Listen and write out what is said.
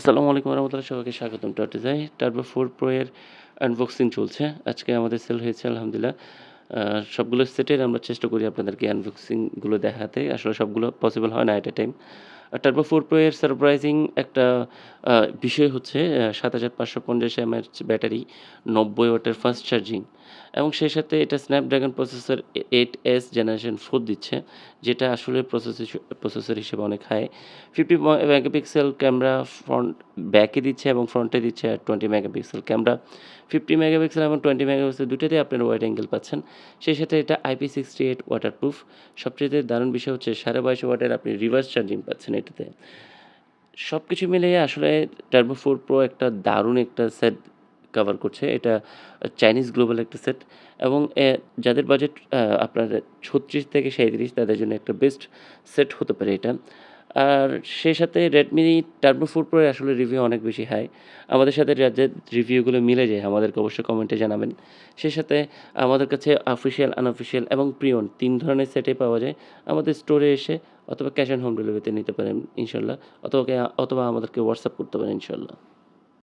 আসসালামু আলাইকুম রহমতুল্লাহ, সবাইকে স্বাগতম টর্টিজাই টার্বো 4 প্রো এর আনবক্সিং চলছে। আজকে আমাদের সেল হয়েছে আলহামদুলিল্লাহ। সবগুলো সেটের আমরা চেষ্টা করি আপনাদেরকে আনবক্সিং গুলো দেখাতে। আসলে সবগুলো পসিবল হয় না এট এ টাইম। টার্বো 4 প্রো এর সারপ্রাইজিং একটা আ বিষয় হচ্ছে ৭৫৫০ এমএএইচ ব্যাটারি, ৯০ ওয়াটের ফাস্ট চার্জিং এবং সেই সাথে এটা স্ন্যাপড্রাগন প্রসেসর 8S জেনারেশন 4 দিচ্ছে, যেটা আসলে প্রসেসর হিসেবে অনেক হাই। 50 মেগাপিক্সেল ক্যামেরা ফ্রন্ট ব্যাকে দিচ্ছে এবং ফ্রন্টে দিচ্ছে 20 মেগাপিক্সেল ক্যামেরা। 50 মেগাপিক্সেল এবং 20 মেগাপিক্সেল দুটাতেই আপনারা ওয়াইড অ্যাঙ্গেল পাচ্ছেন। সেই সাথে এটা IP68 ওয়াটারপ্রুফ। সবচাইতে দারুণ বিষয় হচ্ছে 22.5 ওয়াটের আপনি রিভার্স চার্জিং পাচ্ছেন এটাতে। সবকিছু মিলিয়ে আসলে টার্বো 4 প্রো একটা দারুণ একটা সেট কভার করছে। এটা চাইনিজ গ্লোবাল একটা সেট এবং যাদের বাজেট আপনার ৩৬ থেকে ৩৭ তাদের জন্য একটা বেস্ট সেট হতে পারে এটা। আর সেই সাথে Redmi Turbo 4 Pro এর আসলে রিভিউ অনেক বেশি হাই। আমাদের সাথে যাদের রিভিউগুলো মিলে যায় আমাদেরকে অবশ্যই কমেন্টে জানাবেন। সেই সাথে আমাদের কাছে অফিসিয়াল, আনঅফিসিয়াল এবং প্রি-ওন্ড ৩ ধরনের সেটই পাওয়া যায়। আমাদের স্টোরে এসে অথবা ক্যাশ অন হোম ডেলিভারিতে নিতে পারেন ইনশাআল্লাহ। অথবা আমাদেরকে WhatsApp করতে পারেন ইনশাআল্লাহ।